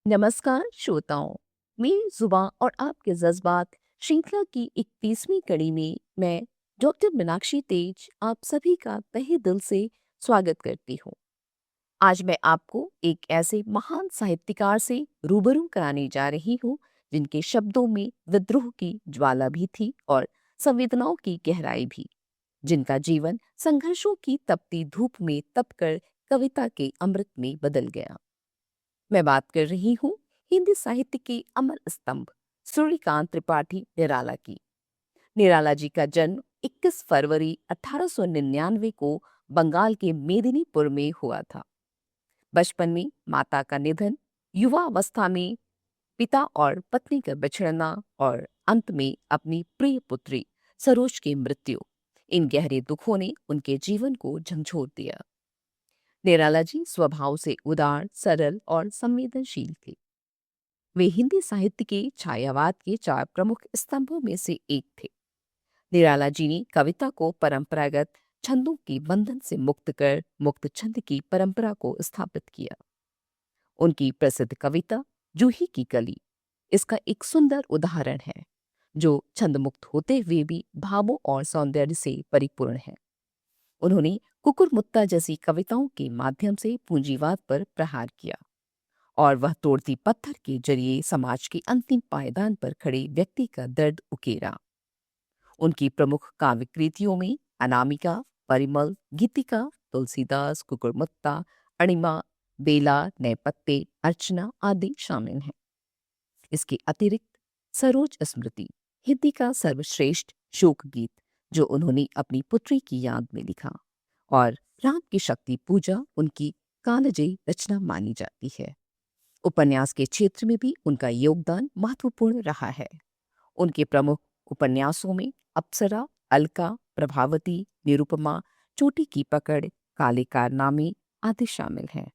नमस्कार श्रोताओं। मेरी जुबान और आपके जज्बात श्रृंखला की 31वीं कड़ी में मैं डॉक्टर मीनाक्षी तेज आप सभी का तहे दिल से स्वागत करती हूँ। आज मैं आपको एक ऐसे महान साहित्यकार से रूबरू कराने जा रही हूँ जिनके शब्दों में विद्रोह की ज्वाला भी थी और संवेदनाओं की गहराई भी, जिनका जीवन संघर्षों की तपती धूप में तपकर कविता के अमृत में बदल गया। मैं बात कर रही हूँ हिंदी साहित्य के अमर स्तंभ सूर्यकांत त्रिपाठी निराला की। निराला जी का जन्म 21 फरवरी 1899 को बंगाल के मेदिनीपुर में हुआ था। बचपन में माता का निधन, युवावस्था में पिता और पत्नी का बिछड़ना और अंत में अपनी प्रिय पुत्री सरोज की मृत्यु, इन गहरे दुखों ने उनके जीवन को झंझोर दिया। निराला जी स्वभाव से उदार, सरल और संवेदनशील थे। वे हिंदी साहित्य के छायावाद के 4 प्रमुख स्तंभों में से एक थे। निराला जी ने कविता को परंपरागत छंदों के बंधन से मुक्त कर मुक्त छंद की परंपरा को स्थापित किया। उनकी प्रसिद्ध कविता जूही की कली इसका एक सुंदर उदाहरण है, जो छंद मुक्त होते हुए भी भावों और सौंदर्य से परिपूर्ण है। उन्होंने कुकुरमुत्ता जैसी कविताओं के माध्यम से पूंजीवाद पर प्रहार किया और वह तोड़ती पत्थर के जरिए समाज के अंतिम पायदान पर खड़े व्यक्ति का दर्द उकेरा। उनकी प्रमुख काव्य कृतियों में अनामिका, परिमल, गीतिका, तुलसीदास, कुकुरमुत्ता, अणिमा, बेला, नए पत्ते, अर्चना आदि शामिल हैं। इसके अतिरिक्त सरोज स्मृति हिंदी का सर्वश्रेष्ठ शोक गीत, जो उन्होंने अपनी पुत्री की याद में लिखा, और राम की शक्ति पूजा उनकी कालजयी रचना मानी जाती है। उपन्यास के क्षेत्र में भी उनका योगदान महत्वपूर्ण रहा है। उनके प्रमुख उपन्यासों में अप्सरा, अलका, प्रभावती, निरुपमा, चोटी की पकड़, काले कारनामे आदि शामिल हैं।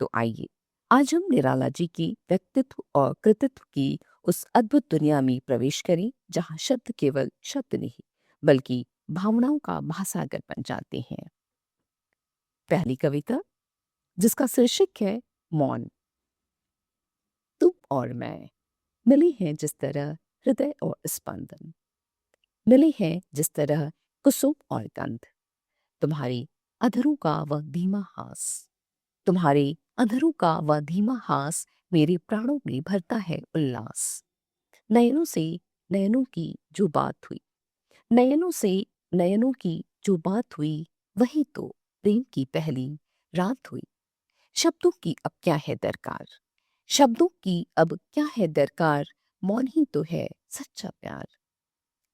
तो आइए आज हम निराला जी की व्यक्तित्व और कृतित्व की उस अद्भुत दुनिया में प्रवेश करें, जहां शब्द केवल शब्द नहीं बल्कि भावनाओं का महासागर बन जाते हैं। पहली कविता, जिसका शीर्षक है मौन। तुम और मैं मिले हैं जिस तरह हृदय और स्पंदन, मिले हैं जिस तरह कुसुम और गंध। तुम्हारी अधरों का वह धीमा हास, तुम्हारे अधरों का वह धीमा हास मेरे प्राणों में भरता है उल्लास। नयनों से नयनों की जो बात हुई, नयनों से नयनों की जो बात हुई, वही तो प्रेम की पहली रात हुई। शब्दों की अब क्या है दरकार, शब्दों की अब क्या है दरकार, मौन ही तो है सच्चा प्यार।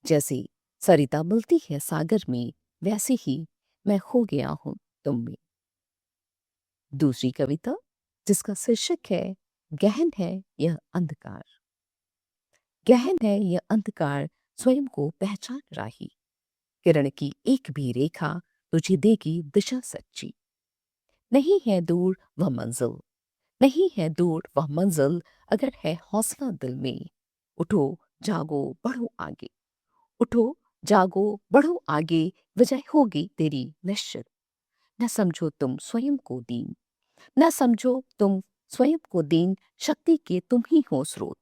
जैसे सरिता मिलती है सागर में, वैसे ही मैं खो गया हूं तुम में। दूसरी कविता, जिसका शीर्षक है गहन है यह अंधकार। गहन है यह अंधकार, स्वयं को पहचान राही, किरण की एक भी रेखा तुझे देगी दिशा सच्ची। नहीं है दूर वह मंजिल, नहीं है दूर वह मंजिल, अगर है हौसला दिल में। उठो जागो बढ़ो आगे, उठो जागो बढ़ो आगे, वजह होगी तेरी निश्चित। न समझो तुम स्वयं को दीन, न समझो तुम स्वयं को दीन, शक्ति के तुम ही हो स्रोत।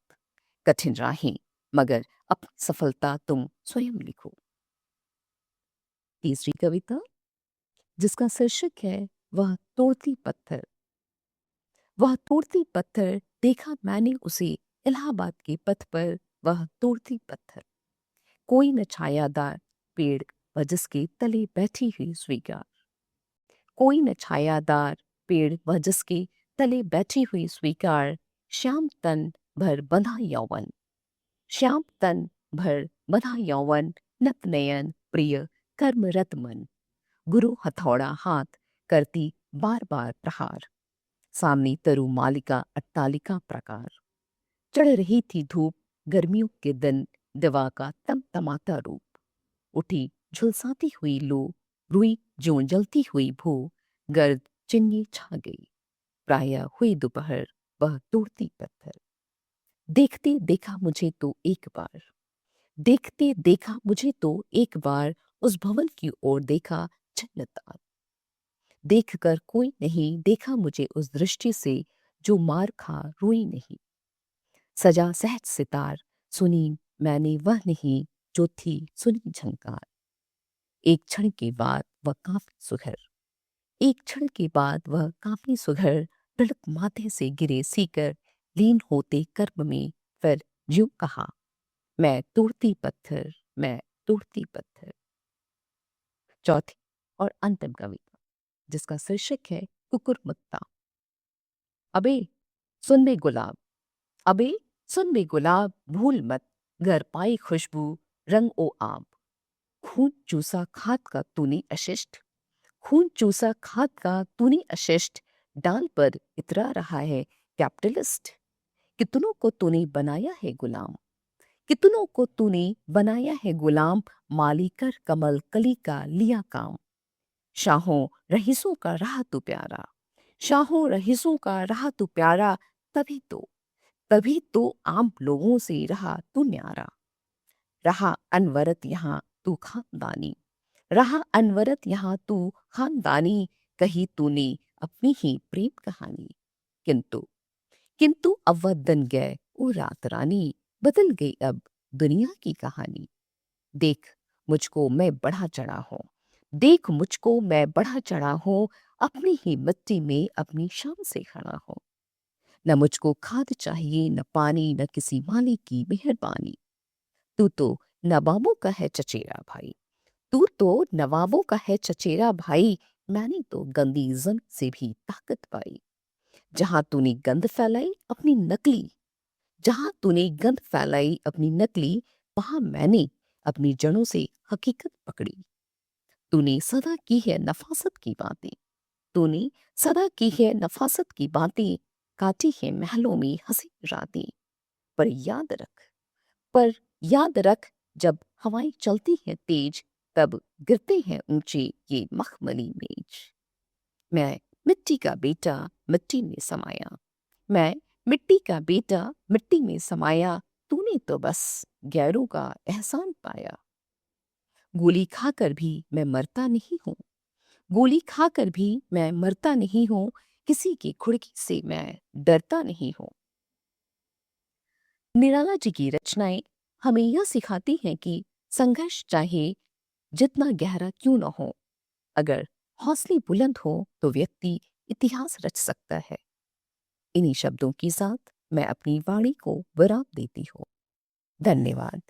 कठिन राहें मगर अपनी सफलता तुम स्वयं लिखो। तीसरी कविता, जिसका शीर्षक है वह तोड़ती पत्थर। वह तोड़ती पत्थर, देखा मैंने उसे इलाहाबाद के पथ पर, वह तोड़ती पत्थर। कोई न छायादार पेड़ व जिसके तले बैठी हुई स्वीकार, कोई न छायादार पेड़ व जिसके तले बैठी हुई स्वीकार। श्याम तन भर बंधा यौवन, श्याम तन भर बंधा यौवन, नत नयन प्रिय कर्मरत मन। गुरु हथौड़ा हाथ करती बार बार प्रहार, सामने तरु मालिका अट्टालिका प्रकार। चढ़ रही थी धूप गर्मियों के दिन, दिवा का तमतमाता रूप। उठी झुलसाती हुई लू, रुई ज्यों जलती हुई भू। गर्द चिन्नी छा गई, प्रायः हुई दोपहर, वह तोड़ती पत्थर। देखते देखा मुझे तो एक बार, देखते देखा मुझे तो एक बार, उस भवन की ओर देखा छिन्नता। देख कर कोई नहीं देखा मुझे उस दृष्टि से, जो मार खा रोई नहीं। सजा सहज सितार, सुनी मैंने वह नहीं, जो थी सुनी झंकार। एक क्षण के बाद वह काफी सुघर, एक क्षण के बाद वह काफी सुघर, ढलक माथे से गिरे सीकर, लीन होते कर्म में, फिर यूं कहा, मैं तोड़ती पत्थर, मैं तोड़ती पत्थर। चौथी और अंतिम कविता, जिसका शीर्षक है कुकुरमुत्ता। अबे सुन बे गुलाब, अबे सुन बे गुलाब, भूल मत घर पाई खुशबू, रंग ओ आब। खून चूसा खाद का तूने अशिष्ट, खून चूसा खाद का तूने अशिष्ट, डाल पर इतरा रहा है कैपिटलिस्ट। कितनों को तूने बनाया है गुलाम, कितनों को तूने बनाया है गुलाम, माली कर कमल कली का लिया काम। शाहों रहीसों का रहा तू प्यारा, शाहों रहीसों का रहा तू प्यारा, तभी तो, तभी तो आम लोगों से रहा तू न्यारा। रहा अनवरत यहाँ तू खानदानी, रहा अनवरत यहाँ तू खानदानी, कही तूने अपनी ही प्रेम कहानी। किंतु, किंतु अब वह दिन गए ओ रात रानी, बदल गई अब दुनिया की कहानी। देख मुझको मैं बढ़ा चढ़ा हूँ, देख मुझको मैं बढ़ा चढ़ा हूँ, अपनी ही मिट्टी में अपनी शान से खड़ा हूँ। न मुझको खाद चाहिए न पानी, न किसी माली की मेहरबानी। तू तो नवाबों का है चचेरा भाई, तू तो नवाबों का है चचेरा भाई, मैंने तो गंदी जन से भी ताकत पाई। जहां तूने गंद फैलाई अपनी नकली, जहां तूने गंद फैलाई अपनी नकली, वहां मैंने अपनी जड़ों से हकीकत पकड़ी। तूने सदा की है नफासत की बातें, तूने सदा की है नफासत की बातें, काटी है महलों में हंसी रातें। पर याद रख, पर याद रख, जब हवाएं चलती हैं तेज, तब गिरते हैं ऊंचे ये मखमली मेज। मैं मिट्टी का बेटा मिट्टी में समाया, मैं मिट्टी का बेटा मिट्टी में समाया, तूने तो बस गैरों का एहसान पाया। गोली खाकर भी मैं मरता नहीं हूँ, गोली खाकर भी मैं मरता नहीं हूँ, किसी की खुड़की से मैं डरता नहीं हूँ। निराला जी की रचनाएं हमें यह सिखाती हैं कि संघर्ष चाहे जितना गहरा क्यों न हो, अगर हौसले बुलंद हो तो व्यक्ति इतिहास रच सकता है। इन्हीं शब्दों के साथ मैं अपनी वाणी को विराम देती हूँ। धन्यवाद।